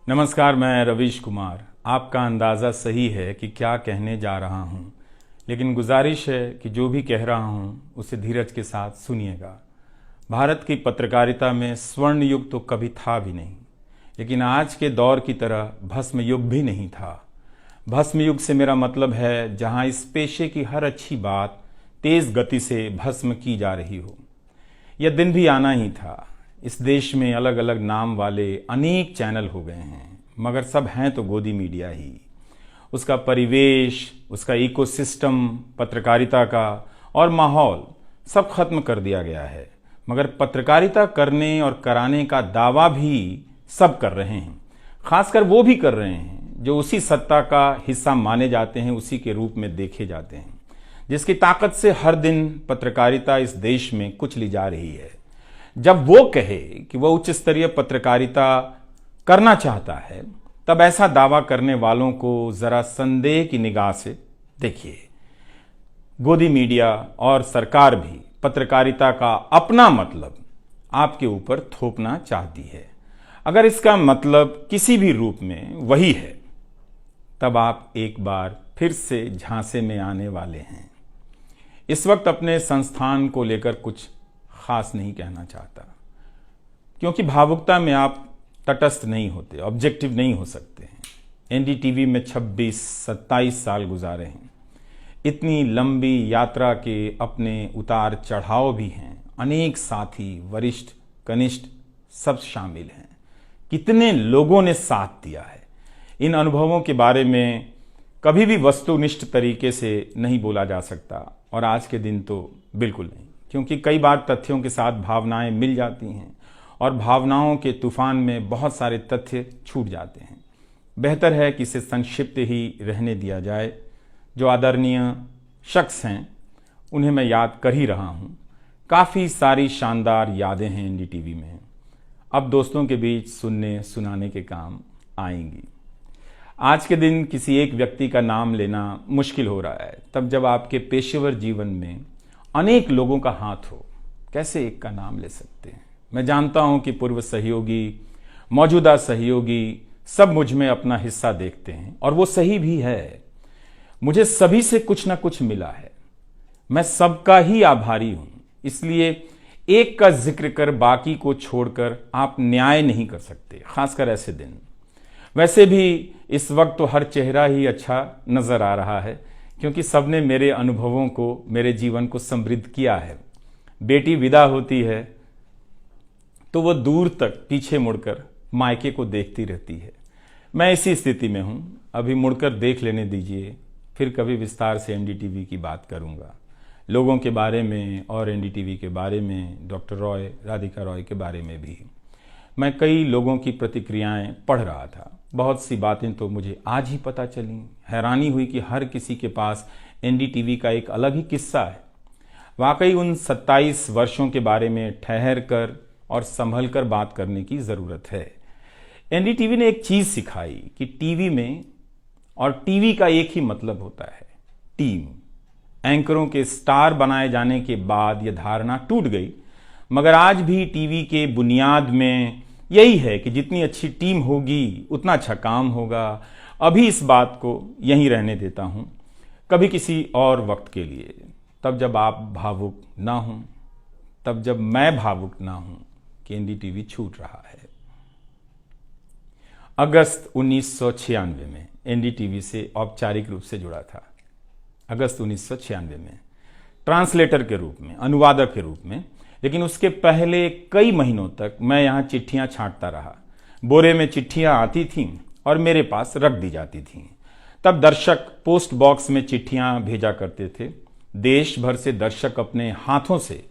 नमस्कार, मैं रवीश कुमार। आपका अंदाज़ा सही है कि क्या कहने जा रहा हूँ, लेकिन गुजारिश है कि जो भी कह रहा हूँ उसे धीरज के साथ सुनिएगा। भारत की पत्रकारिता में स्वर्ण युग तो कभी था भी नहीं, लेकिन आज के दौर की तरह भस्म युग भी नहीं था। भस्म युग से मेरा मतलब है जहाँ इस पेशे की हर अच्छी बात तेज़ गति से भस्म की जा रही हो। यह दिन भी आना ही था। इस देश में अलग अलग नाम वाले अनेक चैनल हो गए हैं, मगर सब हैं तो गोदी मीडिया ही। उसका परिवेश, उसका इकोसिस्टम, पत्रकारिता का और माहौल सब खत्म कर दिया गया है। मगर पत्रकारिता करने और कराने का दावा भी सब कर रहे हैं। खासकर वो भी कर रहे हैं जो उसी सत्ता का हिस्सा माने जाते हैं, उसी के रूप में देखे जाते हैं, जिसकी ताकत से हर दिन पत्रकारिता इस देश में कुचली जा रही है। जब वो कहे कि वह उच्च स्तरीय पत्रकारिता करना चाहता है, तब ऐसा दावा करने वालों को जरा संदेह की निगाह से देखिए। गोदी मीडिया और सरकार भी पत्रकारिता का अपना मतलब आपके ऊपर थोपना चाहती है। अगर इसका मतलब किसी भी रूप में वही है, तब आप एक बार फिर से झांसे में आने वाले हैं। इस वक्त अपने संस्थान को लेकर कुछ खास नहीं कहना चाहता, क्योंकि भावुकता में आप तटस्थ नहीं होते, ऑब्जेक्टिव नहीं हो सकते हैं। एनडीटीवी में 26-27 साल गुजारे हैं। इतनी लंबी यात्रा के अपने उतार चढ़ाव भी हैं। अनेक साथी, वरिष्ठ, कनिष्ठ सब शामिल हैं। कितने लोगों ने साथ दिया है। इन अनुभवों के बारे में कभी भी वस्तुनिष्ठ तरीके से नहीं बोला जा सकता, और आज के दिन तो बिल्कुल नहीं, क्योंकि कई बार तथ्यों के साथ भावनाएं मिल जाती हैं और भावनाओं के तूफान में बहुत सारे तथ्य छूट जाते हैं। बेहतर है कि इसे संक्षिप्त ही रहने दिया जाए। जो आदरणीय शख्स हैं उन्हें मैं याद कर ही रहा हूँ। काफ़ी सारी शानदार यादें हैं एनडीटीवी में, अब दोस्तों के बीच सुनने सुनाने के काम आएंगी। आज के दिन किसी एक व्यक्ति का नाम लेना मुश्किल हो रहा है, तब जब आपके पेशेवर जीवन में अनेक लोगों का हाथ हो, कैसे एक का नाम ले सकते हैं। मैं जानता हूं कि पूर्व सहयोगी, मौजूदा सहयोगी सब मुझ में अपना हिस्सा देखते हैं, और वो सही भी है। मुझे सभी से कुछ ना कुछ मिला है। मैं सबका ही आभारी हूं। इसलिए एक का जिक्र कर बाकी को छोड़कर आप न्याय नहीं कर सकते, खासकर ऐसे दिन। वैसे भी इस वक्त तो हर चेहरा ही अच्छा नजर आ रहा है, क्योंकि सबने मेरे अनुभवों को, मेरे जीवन को समृद्ध किया है। बेटी विदा होती है तो वो दूर तक पीछे मुड़कर मायके को देखती रहती है। मैं इसी स्थिति में हूं। अभी मुड़कर देख लेने दीजिए, फिर कभी विस्तार से एनडीटीवी की बात करूंगा, लोगों के बारे में और एनडीटीवी के बारे में, डॉक्टर रॉय, राधिका रॉय के बारे में भी। मैं कई लोगों की प्रतिक्रियाएं पढ़ रहा था। बहुत सी बातें तो मुझे आज ही पता चली। हैरानी हुई कि हर किसी के पास एनडीटीवी का एक अलग ही किस्सा है। वाकई उन 27 वर्षों के बारे में ठहर कर और संभल कर बात करने की ज़रूरत है। एनडीटीवी ने एक चीज़ सिखाई कि टीवी में और टीवी का एक ही मतलब होता है, टीम। एंकरों के स्टार बनाए जाने के बाद यह धारणा टूट गई, मगर आज भी टीवी के बुनियाद में यही है कि जितनी अच्छी टीम होगी उतना अच्छा काम होगा। अभी इस बात को यहीं रहने देता हूं, कभी किसी और वक्त के लिए, तब जब आप भावुक ना हों, तब जब मैं भावुक ना हूं कि एनडीटीवी छूट रहा है। अगस्त 1996 में एनडीटीवी से औपचारिक रूप से जुड़ा था। अगस्त 1996 में ट्रांसलेटर के रूप में, अनुवादक के रूप में। लेकिन उसके पहले कई महीनों तक मैं यहाँ चिट्ठियाँ छांटता रहा। बोरे में चिट्ठियाँ आती थीं और मेरे पास रख दी जाती थीं। तब दर्शक पोस्ट बॉक्स में चिट्ठियाँ भेजा करते थे। देश भर से दर्शक अपने हाथों से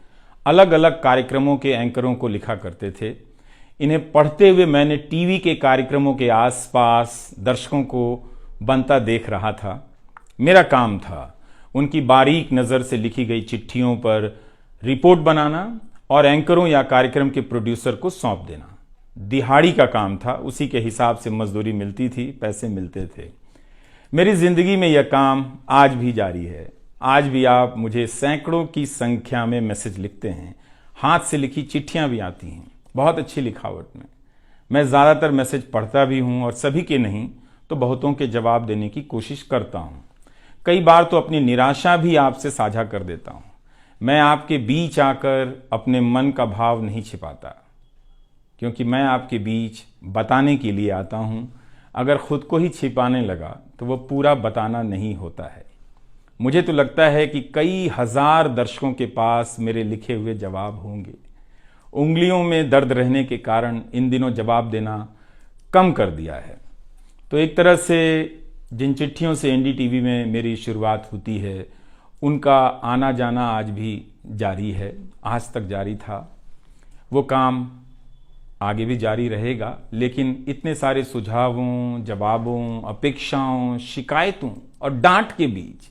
अलग अलग कार्यक्रमों के एंकरों को लिखा करते थे। इन्हें पढ़ते हुए मैंने टीवी के कार्यक्रमों के आसपास दर्शकों को बनता देख रहा था। मेरा काम था उनकी बारीक नज़र से लिखी गई चिट्ठियों पर रिपोर्ट बनाना और एंकरों या कार्यक्रम के प्रोड्यूसर को सौंप देना। दिहाड़ी का काम था, उसी के हिसाब से मजदूरी मिलती थी, पैसे मिलते थे। मेरी जिंदगी में यह काम आज भी जारी है। आज भी आप मुझे सैकड़ों की संख्या में मैसेज लिखते हैं, हाथ से लिखी चिट्ठियां भी आती हैं, बहुत अच्छी लिखावट में। मैं ज़्यादातर मैसेज पढ़ता भी हूं और सभी के नहीं तो बहुतों के जवाब देने की कोशिश करता हूं। कई बार तो अपनी निराशा भी आपसे साझा कर देता हूं। मैं आपके बीच आकर अपने मन का भाव नहीं छिपाता, क्योंकि मैं आपके बीच बताने के लिए आता हूं। अगर खुद को ही छिपाने लगा तो वो पूरा बताना नहीं होता है। मुझे तो लगता है कि कई हजार दर्शकों के पास मेरे लिखे हुए जवाब होंगे। उंगलियों में दर्द रहने के कारण इन दिनों जवाब देना कम कर दिया है। तो एक तरह से जिन चिट्ठियों से एनडीटीवी में मेरी शुरुआत होती है, उनका आना जाना आज भी जारी है, आज तक जारी था। वो काम आगे भी जारी रहेगा, लेकिन इतने सारे सुझावों, जवाबों, अपेक्षाओं, शिकायतों और डांट के बीच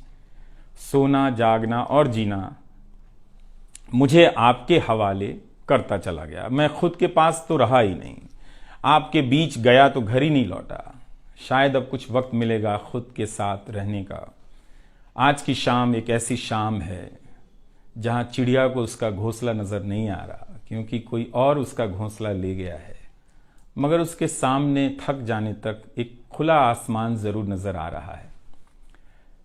सोना, जागना और जीना मुझे आपके हवाले करता चला गया। मैं खुद के पास तो रहा ही नहीं, आपके बीच गया तो घर ही नहीं लौटा। शायद अब कुछ वक्त मिलेगा खुद के साथ रहने का। आज की शाम एक ऐसी शाम है जहां चिड़िया को उसका घोंसला नजर नहीं आ रहा, क्योंकि कोई और उसका घोंसला ले गया है, मगर उसके सामने थक जाने तक एक खुला आसमान जरूर नजर आ रहा है।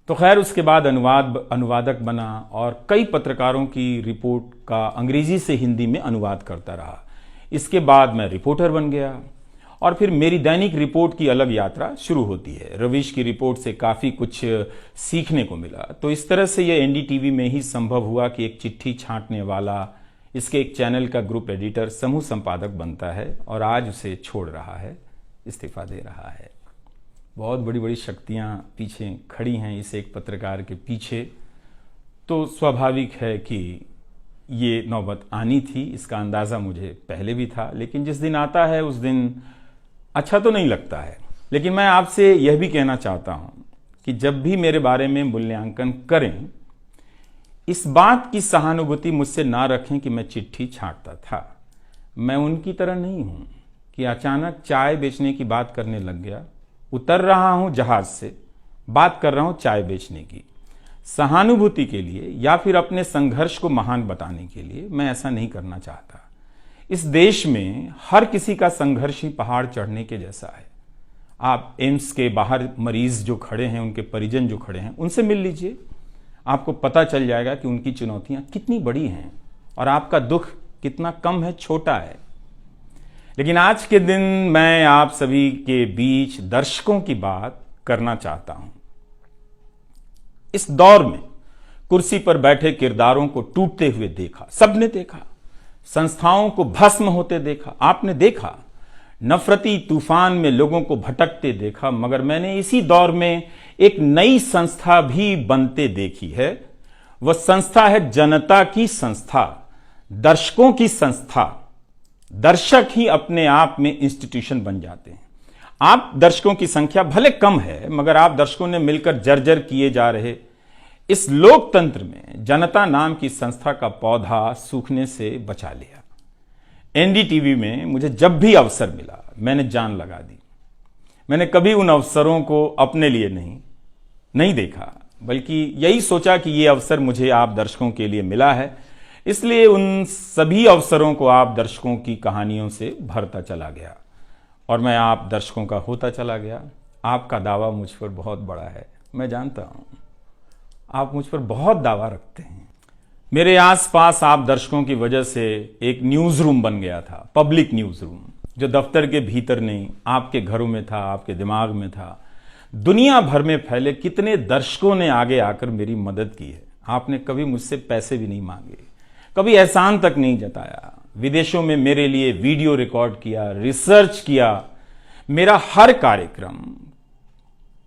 तो खैर, उसके बाद अनुवादक बना और कई पत्रकारों की रिपोर्ट का अंग्रेजी से हिंदी में अनुवाद करता रहा। इसके बाद मैं रिपोर्टर बन गया और फिर मेरी दैनिक रिपोर्ट की अलग यात्रा शुरू होती है। रवीश की रिपोर्ट से काफ़ी कुछ सीखने को मिला। तो इस तरह से यह एनडीटीवी में ही संभव हुआ कि एक चिट्ठी छांटने वाला इसके एक चैनल का ग्रुप एडिटर, समूह संपादक बनता है और आज उसे छोड़ रहा है, इस्तीफा दे रहा है। बहुत बड़ी बड़ी शक्तियां पीछे खड़ी हैं इस एक पत्रकार के पीछे। तो स्वाभाविक है कि ये नौबत आनी थी, इसका अंदाज़ा मुझे पहले भी था। लेकिन जिस दिन आता है उस दिन अच्छा तो नहीं लगता है। लेकिन मैं आपसे यह भी कहना चाहता हूं कि जब भी मेरे बारे में मूल्यांकन करें, इस बात की सहानुभूति मुझसे ना रखें कि मैं चिट्ठी छांटता था। मैं उनकी तरह नहीं हूं कि अचानक चाय बेचने की बात करने लग गया। उतर रहा हूं जहाज से, बात कर रहा हूं चाय बेचने की। सहानुभूति के लिए या फिर अपने संघर्ष को महान बताने के लिए मैं ऐसा नहीं करना चाहता। इस देश में हर किसी का संघर्ष ही पहाड़ चढ़ने के जैसा है। आप एम्स के बाहर मरीज जो खड़े हैं, उनके परिजन जो खड़े हैं, उनसे मिल लीजिए। आपको पता चल जाएगा कि उनकी चुनौतियां कितनी बड़ी हैं और आपका दुख कितना कम है, छोटा है। लेकिन आज के दिन मैं आप सभी के बीच दर्शकों की बात करना चाहता हूं। इस दौर में कुर्सी पर बैठे किरदारों को टूटते हुए देखा, सबने देखा। संस्थाओं को भस्म होते देखा, आपने देखा। नफरती तूफान में लोगों को भटकते देखा, मगर मैंने इसी दौर में एक नई संस्था भी बनते देखी है। वह संस्था है जनता की संस्था, दर्शकों की संस्था। दर्शक ही अपने आप में इंस्टीट्यूशन बन जाते हैं। आप दर्शकों की संख्या भले कम है, मगर आप दर्शकों ने मिलकर जर्जर किए जा रहे इस लोकतंत्र में जनता नाम की संस्था का पौधा सूखने से बचा लिया। एनडीटीवी में मुझे जब भी अवसर मिला मैंने जान लगा दी। मैंने कभी उन अवसरों को अपने लिए नहीं देखा, बल्कि यही सोचा कि ये अवसर मुझे आप दर्शकों के लिए मिला है, इसलिए उन सभी अवसरों को आप दर्शकों की कहानियों से भरता चला गया और मैं आप दर्शकों का होता चला गया। आपका दावा मुझ पर बहुत बड़ा है, मैं जानता हूं। आप मुझ पर बहुत दावा रखते हैं। मेरे आसपास आप दर्शकों की वजह से एक न्यूज रूम बन गया था, पब्लिक न्यूज रूम, जो दफ्तर के भीतर नहीं, आपके घरों में था, आपके दिमाग में था। दुनिया भर में फैले कितने दर्शकों ने आगे आकर मेरी मदद की है। आपने कभी मुझसे पैसे भी नहीं मांगे, कभी एहसान तक नहीं जताया। विदेशों में मेरे लिए वीडियो रिकॉर्ड किया, रिसर्च किया। मेरा हर कार्यक्रम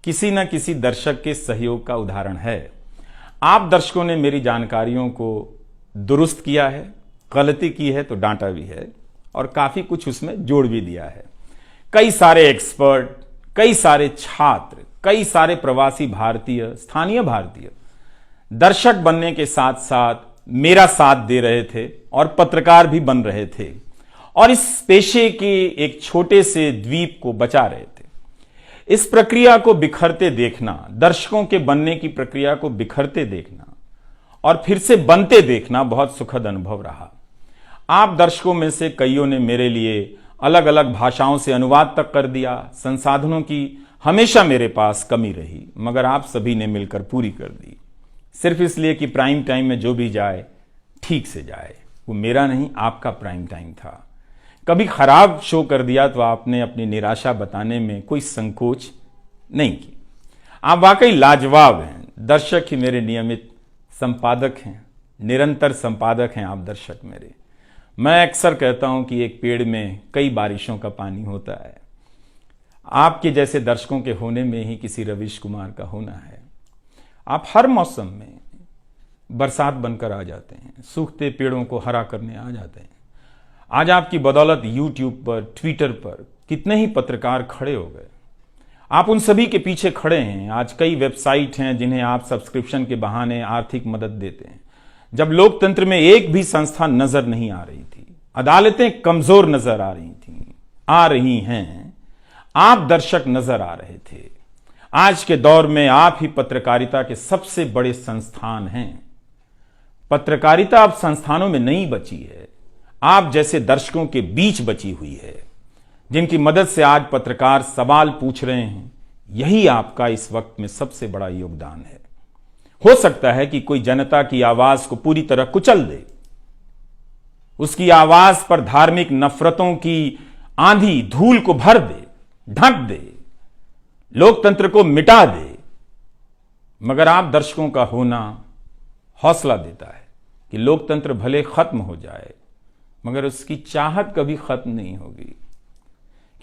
किसी न किसी दर्शक के सहयोग का उदाहरण है। आप दर्शकों ने मेरी जानकारियों को दुरुस्त किया है, गलती की है तो डांटा भी है और काफी कुछ उसमें जोड़ भी दिया है। कई सारे एक्सपर्ट, कई सारे छात्र, कई सारे प्रवासी भारतीय, स्थानीय भारतीय दर्शक बनने के साथ साथ मेरा साथ दे रहे थे और पत्रकार भी बन रहे थे और इस पेशे के एक छोटे से द्वीप को बचा रहे थे। इस प्रक्रिया को बिखरते देखना, दर्शकों के बनने की प्रक्रिया को बिखरते देखना और फिर से बनते देखना बहुत सुखद अनुभव रहा। आप दर्शकों में से कईयों ने मेरे लिए अलग अलग भाषाओं से अनुवाद तक कर दिया। संसाधनों की हमेशा मेरे पास कमी रही, मगर आप सभी ने मिलकर पूरी कर दी, सिर्फ इसलिए कि प्राइम टाइम में जो भी जाए ठीक से जाए। वो मेरा नहीं, आपका प्राइम टाइम था। कभी खराब शो कर दिया तो आपने अपनी निराशा बताने में कोई संकोच नहीं की। आप वाकई लाजवाब हैं। दर्शक ही मेरे नियमित संपादक हैं, निरंतर संपादक हैं आप दर्शक मेरे। मैं अक्सर कहता हूं कि एक पेड़ में कई बारिशों का पानी होता है। आपके जैसे दर्शकों के होने में ही किसी रवीश कुमार का होना है। आप हर मौसम में बरसात बनकर आ जाते हैं, सूखते पेड़ों को हरा करने आ जाते हैं। आज आपकी बदौलत यूट्यूब पर, ट्विटर पर कितने ही पत्रकार खड़े हो गए। आप उन सभी के पीछे खड़े हैं। आज कई वेबसाइट हैं जिन्हें आप सब्सक्रिप्शन के बहाने आर्थिक मदद देते हैं। जब लोकतंत्र में एक भी संस्था नजर नहीं आ रही थी, अदालतें कमजोर नजर आ रही थी, आ रही हैं, आप दर्शक नजर आ रहे थे। आज के दौर में आप ही पत्रकारिता के सबसे बड़े संस्थान हैं। पत्रकारिता अब संस्थानों में नहीं बची है, आप जैसे दर्शकों के बीच बची हुई है, जिनकी मदद से आज पत्रकार सवाल पूछ रहे हैं। यही आपका इस वक्त में सबसे बड़ा योगदान है। हो सकता है कि कोई जनता की आवाज को पूरी तरह कुचल दे, उसकी आवाज पर धार्मिक नफरतों की आंधी धूल को भर दे, ढक दे, लोकतंत्र को मिटा दे, मगर आप दर्शकों का होना हौसला देता है कि लोकतंत्र भले खत्म हो जाए, मगर उसकी चाहत कभी खत्म नहीं होगी,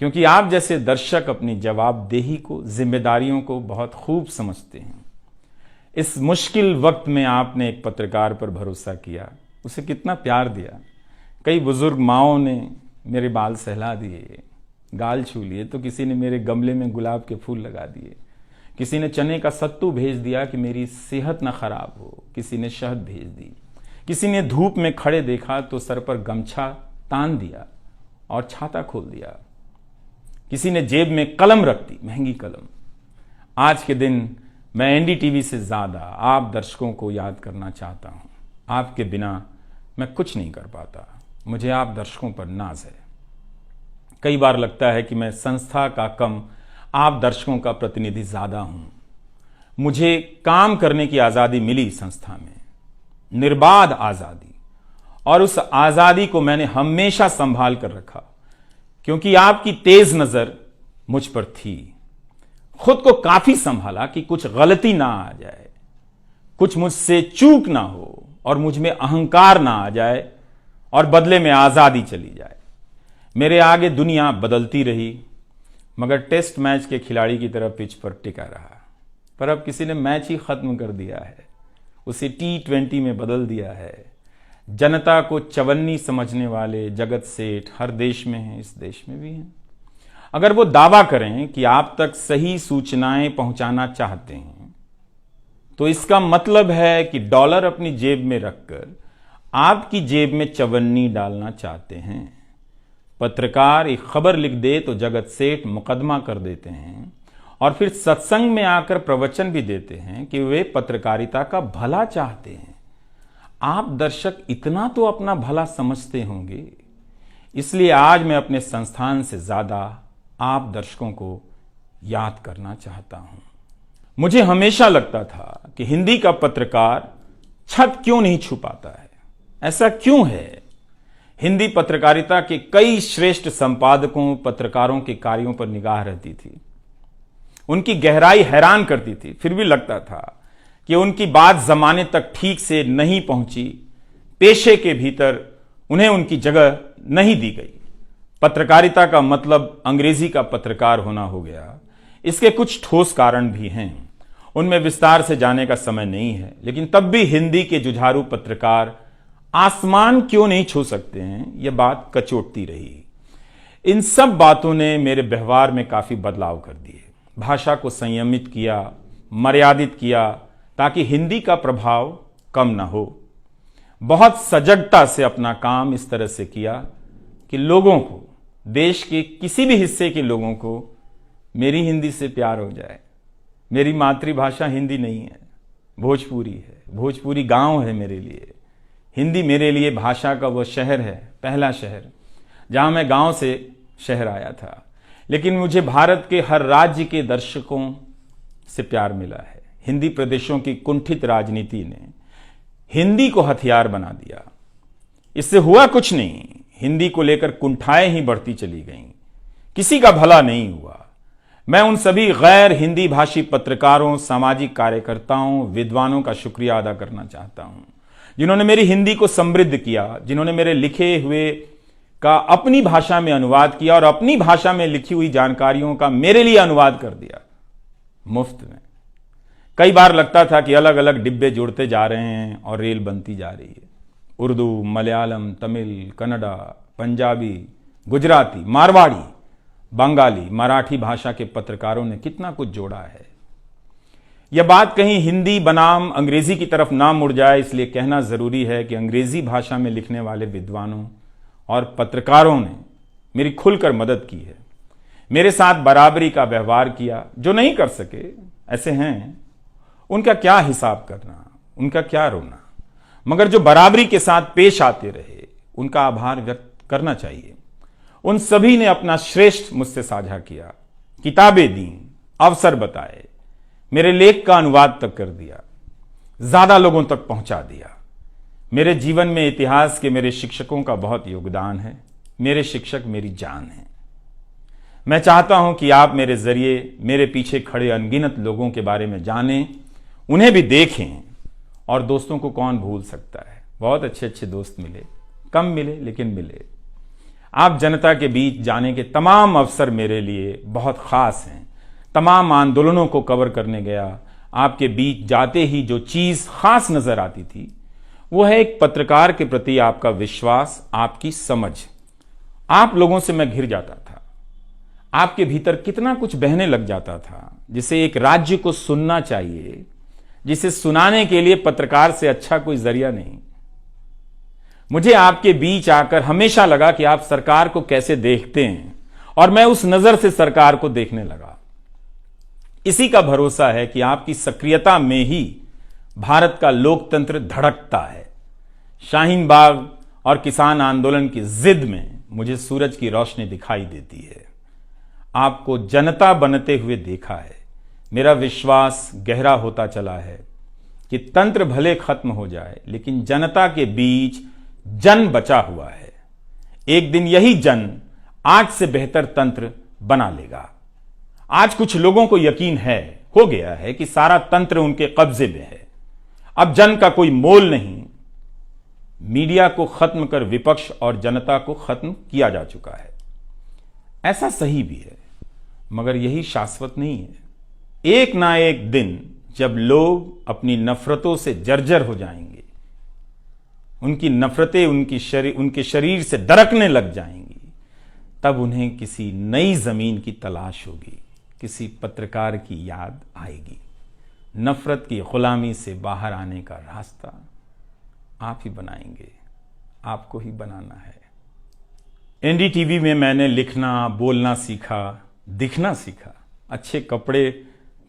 क्योंकि आप जैसे दर्शक अपनी जवाबदेही को, जिम्मेदारियों को बहुत खूब समझते हैं। इस मुश्किल वक्त में आपने एक पत्रकार पर भरोसा किया, उसे कितना प्यार दिया। कई बुजुर्ग माओं ने मेरे बाल सहला दिए, गाल छू लिए, तो किसी ने मेरे गमले में गुलाब के फूल लगा दिए, किसी ने चने का सत्तू भेज दिया कि मेरी सेहत ना खराब हो, किसी ने शहद भेज दी, किसी ने धूप में खड़े देखा तो सर पर गमछा तान दिया और छाता खोल दिया, किसी ने जेब में कलम रख दी, महंगी कलम। आज के दिन मैं एनडीटीवी से ज्यादा आप दर्शकों को याद करना चाहता हूं। आपके बिना मैं कुछ नहीं कर पाता। मुझे आप दर्शकों पर नाज है। कई बार लगता है कि मैं संस्था का कम, आप दर्शकों का प्रतिनिधि ज्यादा हूं। मुझे काम करने की आजादी मिली संस्था में, निर्बाध आजादी, और उस आजादी को मैंने हमेशा संभाल कर रखा, क्योंकि आपकी तेज नजर मुझ पर थी। खुद को काफी संभाला कि कुछ गलती ना आ जाए, कुछ मुझसे चूक ना हो और मुझ में अहंकार ना आ जाए और बदले में आजादी चली जाए। मेरे आगे दुनिया बदलती रही, मगर टेस्ट मैच के खिलाड़ी की तरह पिच पर टिका रहा। पर अब किसी ने मैच ही खत्म कर दिया है, उसे T20 में बदल दिया है। जनता को चवन्नी समझने वाले जगत सेठ हर देश में हैं, इस देश में भी हैं। अगर वो दावा करें कि आप तक सही सूचनाएं पहुंचाना चाहते हैं, तो इसका मतलब है कि डॉलर अपनी जेब में रखकर आपकी जेब में चवन्नी डालना चाहते हैं। पत्रकार एक खबर लिख दे तो जगत सेठ मुकदमा कर देते हैं और फिर सत्संग में आकर प्रवचन भी देते हैं कि वे पत्रकारिता का भला चाहते हैं। आप दर्शक इतना तो अपना भला समझते होंगे। इसलिए आज मैं अपने संस्थान से ज्यादा आप दर्शकों को याद करना चाहता हूं। मुझे हमेशा लगता था कि हिंदी का पत्रकार छत क्यों नहीं छुपाता है। ऐसा क्यों है? हिंदी पत्रकारिता के कई श्रेष्ठ संपादकों, पत्रकारों के कार्यों पर निगाह रहती थी। उनकी गहराई हैरान करती थी, फिर भी लगता था कि उनकी बात जमाने तक ठीक से नहीं पहुंची, पेशे के भीतर उन्हें उनकी जगह नहीं दी गई। पत्रकारिता का मतलब अंग्रेजी का पत्रकार होना हो गया। इसके कुछ ठोस कारण भी हैं, उनमें विस्तार से जाने का समय नहीं है, लेकिन तब भी हिंदी के जुझारू पत्रकार आसमान क्यों नहीं छू सकते हैं, यह बात कचोटती रही। इन सब बातों ने मेरे व्यवहार में काफी बदलाव कर दिए। भाषा को संयमित किया, मर्यादित किया, ताकि हिंदी का प्रभाव कम ना हो। बहुत सजगता से अपना काम इस तरह से किया कि लोगों को, देश के किसी भी हिस्से के लोगों को मेरी हिंदी से प्यार हो जाए। मेरी मातृभाषा हिंदी नहीं है, भोजपुरी है। भोजपुरी गांव है मेरे लिए। हिंदी मेरे लिए भाषा का वो शहर है, पहला शहर, जहां मैं गांव से शहर आया था, लेकिन मुझे भारत के हर राज्य के दर्शकों से प्यार मिला है। हिंदी प्रदेशों की कुंठित राजनीति ने हिंदी को हथियार बना दिया। इससे हुआ कुछ नहीं, हिंदी को लेकर कुंठाएं ही बढ़ती चली गईं, किसी का भला नहीं हुआ। मैं उन सभी गैर हिंदी भाषी पत्रकारों, सामाजिक कार्यकर्ताओं, विद्वानों का शुक्रिया अदा करना चाहता हूं, जिन्होंने मेरी हिंदी को समृद्ध किया, जिन्होंने मेरे लिखे हुए का अपनी भाषा में अनुवाद किया और अपनी भाषा में लिखी हुई जानकारियों का मेरे लिए अनुवाद कर दिया मुफ्त में। कई बार लगता था कि अलग अलग डिब्बे जुड़ते जा रहे हैं और रेल बनती जा रही है। उर्दू, मलयालम, तमिल, कन्नड़ा, पंजाबी, गुजराती, मारवाड़ी, बंगाली, मराठी भाषा के पत्रकारों ने कितना कुछ जोड़ा है। यह बात कहीं हिंदी बनाम अंग्रेजी की तरफ ना मुड़ जाए, इसलिए कहना जरूरी है कि अंग्रेजी भाषा में लिखने वाले विद्वानों और पत्रकारों ने मेरी खुलकर मदद की है, मेरे साथ बराबरी का व्यवहार किया। जो नहीं कर सके, ऐसे हैं, उनका क्या हिसाब करना, उनका क्या रोना, मगर जो बराबरी के साथ पेश आते रहे, उनका आभार व्यक्त करना चाहिए। उन सभी ने अपना श्रेष्ठ मुझसे साझा किया, किताबें दी, अवसर बताए, मेरे लेख का अनुवाद तक कर दिया, ज्यादा लोगों तक पहुंचा दिया। मेरे जीवन में इतिहास के मेरे शिक्षकों का बहुत योगदान है। मेरे शिक्षक मेरी जान है। मैं चाहता हूं कि आप मेरे जरिए मेरे पीछे खड़े अनगिनत लोगों के बारे में जानें, उन्हें भी देखें। और दोस्तों को कौन भूल सकता है, बहुत अच्छे अच्छे दोस्त मिले, कम मिले लेकिन मिले। आप जनता के बीच जाने के तमाम अवसर मेरे लिए बहुत खास हैं। तमाम आंदोलनों को कवर करने गया, आपके बीच जाते ही जो चीज खास नजर आती थी वो है एक पत्रकार के प्रति आपका विश्वास, आपकी समझ। आप लोगों से मैं घिर जाता था। आपके भीतर कितना कुछ बहने लग जाता था, जिसे एक राज्य को सुनना चाहिए, जिसे सुनाने के लिए पत्रकार से अच्छा कोई जरिया नहीं। मुझे आपके बीच आकर हमेशा लगा कि आप सरकार को कैसे देखते हैं, और मैं उस नजर से सरकार को देखने लगा। इसी का भरोसा है कि आपकी सक्रियता में ही भारत का लोकतंत्र धड़कता है। शाहीन बाग और किसान आंदोलन की जिद में मुझे सूरज की रोशनी दिखाई देती है। आपको जनता बनते हुए देखा है। मेरा विश्वास गहरा होता चला है कि तंत्र भले खत्म हो जाए, लेकिन जनता के बीच जन बचा हुआ है। एक दिन यही जन आज से बेहतर तंत्र बना लेगा। आज कुछ लोगों को यकीन हो गया है कि सारा तंत्र उनके कब्जे में है। अब जन का कोई मोल नहीं। मीडिया को खत्म कर विपक्ष और जनता को खत्म किया जा चुका है। ऐसा सही भी है, मगर यही शाश्वत नहीं है। एक ना एक दिन जब लोग अपनी नफरतों से जर्जर हो जाएंगे, उनकी नफरतें उनके शरीर से दरकने लग जाएंगी, तब उन्हें किसी नई जमीन की तलाश होगी, किसी पत्रकार की याद आएगी। नफरत की गुलामी से बाहर आने का रास्ता आप ही बनाएंगे, आपको ही बनाना है। एनडीटीवी में मैंने लिखना, बोलना सीखा, दिखना सीखा, अच्छे कपड़े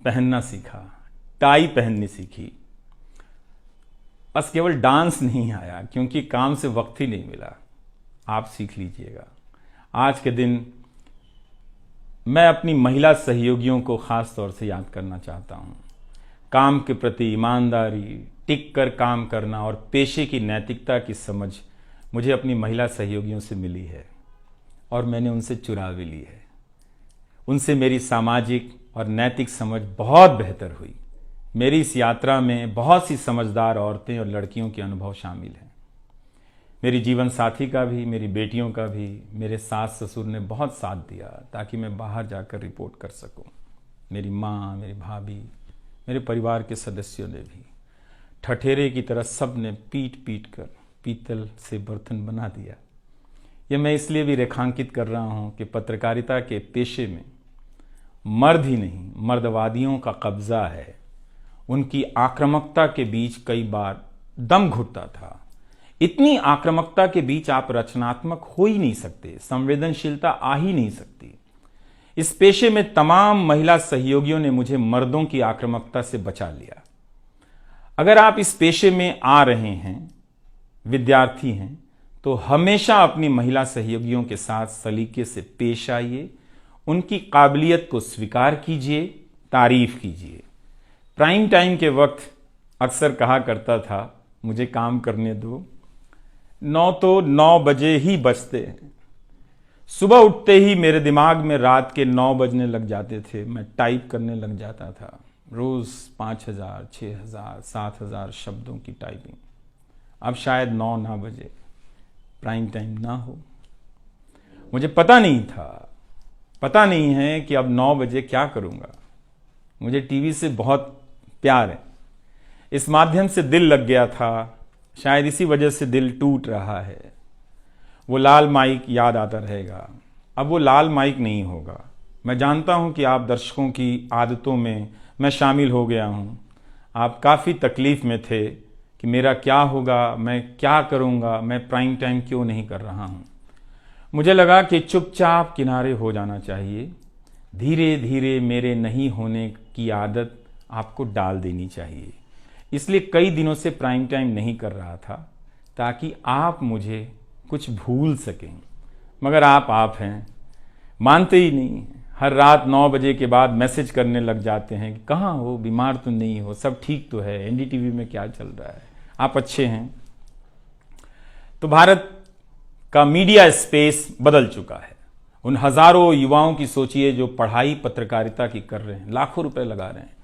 पहनना सीखा, टाई पहननी सीखी। बस केवल डांस नहीं आया, क्योंकि काम से वक्त ही नहीं मिला। आप सीख लीजिएगा। आज के दिन मैं अपनी महिला सहयोगियों को खास तौर से याद करना चाहता हूं। काम के प्रति ईमानदारी, टिक कर काम करना और पेशे की नैतिकता की समझ मुझे अपनी महिला सहयोगियों से मिली है, और मैंने उनसे चुरा भी ली है। उनसे मेरी सामाजिक और नैतिक समझ बहुत बेहतर हुई। मेरी इस यात्रा में बहुत सी समझदार औरतें और लड़कियों के अनुभव शामिल हैं। मेरी जीवन साथी का भी, मेरी बेटियों का भी, मेरे सास ससुर ने बहुत साथ दिया ताकि मैं बाहर जाकर रिपोर्ट कर सकूं। मेरी माँ, मेरी भाभी, मेरे परिवार के सदस्यों ने भी ठठेरे की तरह सब ने पीट पीट कर पीतल से बर्तन बना दिया। यह मैं इसलिए भी रेखांकित कर रहा हूं कि पत्रकारिता के पेशे में मर्द ही नहीं, मर्दवादियों का कब्जा है। उनकी आक्रामकता के बीच कई बार दम घुटता था। इतनी आक्रामकता के बीच आप रचनात्मक हो ही नहीं सकते, संवेदनशीलता आ ही नहीं सकती। इस पेशे में तमाम महिला सहयोगियों ने मुझे मर्दों की आक्रामकता से बचा लिया। अगर आप इस पेशे में आ रहे हैं, विद्यार्थी हैं, तो हमेशा अपनी महिला सहयोगियों के साथ सलीके से पेश आइए, उनकी काबिलियत को स्वीकार कीजिए, तारीफ कीजिए। प्राइम टाइम के वक्त अक्सर कहा करता था, मुझे काम करने दो, 9 बजे ही बजते हैं। सुबह उठते ही मेरे दिमाग में रात के 9 बजने लग जाते थे। मैं टाइप करने लग जाता था, रोज 5000, 6000, 7000 शब्दों की टाइपिंग। अब शायद 9 ना बजे, प्राइम टाइम ना हो। मुझे पता नहीं था, पता नहीं है कि अब 9 बजे क्या करूंगा। मुझे टीवी से बहुत प्यार है, इस माध्यम से दिल लग गया था, शायद इसी वजह से दिल टूट रहा है। वो लाल माइक याद आता रहेगा। अब वो लाल माइक नहीं होगा। मैं जानता हूं कि आप दर्शकों की आदतों में मैं शामिल हो गया हूं। आप काफ़ी तकलीफ में थे कि मेरा क्या होगा, मैं क्या करूंगा, मैं प्राइम टाइम क्यों नहीं कर रहा हूं। मुझे लगा कि चुपचाप किनारे हो जाना चाहिए। धीरे धीरे मेरे नहीं होने की आदत आपको डाल देनी चाहिए। इसलिए कई दिनों से प्राइम टाइम नहीं कर रहा था, ताकि आप मुझे कुछ भूल सकें। मगर आप हैं, मानते ही नहीं। हर रात 9 बजे के बाद मैसेज करने लग जाते हैं कि कहाँ हो, बीमार तो नहीं हो, सब ठीक तो है, एनडीटीवी में क्या चल रहा है, आप अच्छे हैं। तो भारत का मीडिया स्पेस बदल चुका है। उन हजारों युवाओं की सोचिए जो पढ़ाई पत्रकारिता की कर रहे हैं, लाखों रुपए लगा रहे हैं,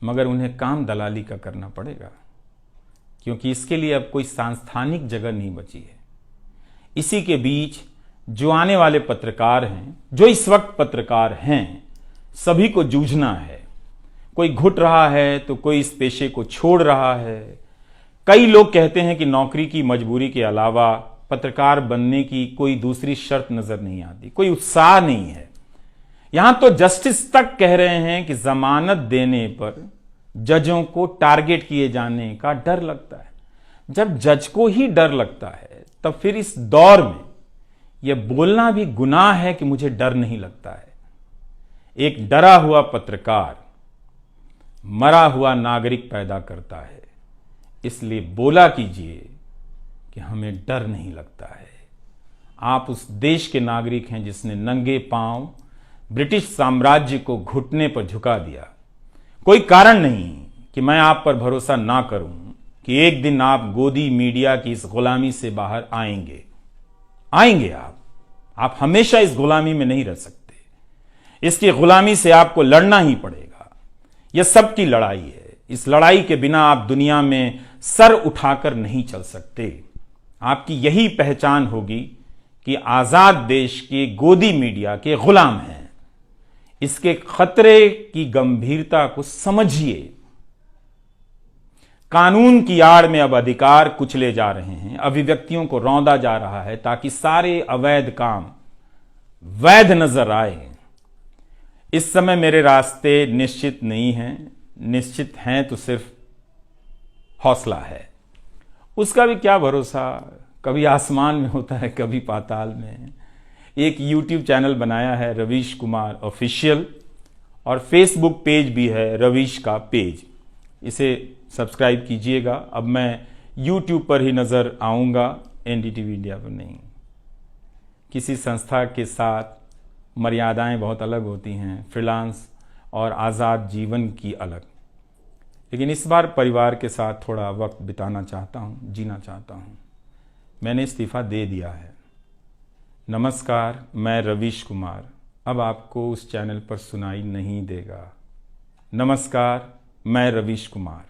मगर उन्हें काम दलाली का करना पड़ेगा, क्योंकि इसके लिए अब कोई सांस्थानिक जगह नहीं बची है। इसी के बीच जो आने वाले पत्रकार हैं, जो इस वक्त पत्रकार हैं, सभी को जूझना है। कोई घुट रहा है तो कोई इस पेशे को छोड़ रहा है। कई लोग कहते हैं कि नौकरी की मजबूरी के अलावा पत्रकार बनने की कोई दूसरी शर्त नजर नहीं आती, कोई उत्साह नहीं है। यहां तो जस्टिस तक कह रहे हैं कि जमानत देने पर जजों को टारगेट किए जाने का डर लगता है। जब जज को ही डर लगता है, तब फिर इस दौर में यह बोलना भी गुनाह है कि मुझे डर नहीं लगता है। एक डरा हुआ पत्रकार मरा हुआ नागरिक पैदा करता है। इसलिए बोला कीजिए कि हमें डर नहीं लगता है। आप उस देश के नागरिक हैं जिसने नंगे पांव ब्रिटिश साम्राज्य को घुटने पर झुका दिया। कोई कारण नहीं कि मैं आप पर भरोसा ना करूं कि एक दिन आप गोदी मीडिया की इस गुलामी से बाहर आएंगे। आप हमेशा इस गुलामी में नहीं रह सकते। इसकी गुलामी से आपको लड़ना ही पड़ेगा। यह सबकी लड़ाई है। इस लड़ाई के बिना आप दुनिया में सर उठाकर नहीं चल सकते। आपकी यही पहचान होगी कि आजाद देश के गोदी मीडिया के गुलाम हैं। इसके खतरे की गंभीरता को समझिए। कानून की आड़ में अब अधिकार कुचले जा रहे हैं, अभिव्यक्तियों को रौंदा जा रहा है, ताकि सारे अवैध काम वैध नजर आए। इस समय मेरे रास्ते निश्चित नहीं हैं, निश्चित हैं तो सिर्फ हौसला है। उसका भी क्या भरोसा, कभी आसमान में होता है, कभी पाताल में। एक YouTube चैनल बनाया है रवीश कुमार ऑफिशियल, और फेसबुक पेज भी है रवीश का पेज। इसे सब्सक्राइब कीजिएगा। अब मैं YouTube पर ही नज़र आऊँगा, एनडीटीवी इंडिया पर नहीं। किसी संस्था के साथ मर्यादाएं बहुत अलग होती हैं, फ्रीलांस और आज़ाद जीवन की अलग। लेकिन इस बार परिवार के साथ थोड़ा वक्त बिताना चाहता हूँ, जीना चाहता हूँ। मैंने इस्तीफ़ा दे दिया है। नमस्कार, मैं रवीश कुमार अब आपको उस चैनल पर सुनाई नहीं देगा। नमस्कार, मैं रवीश कुमार।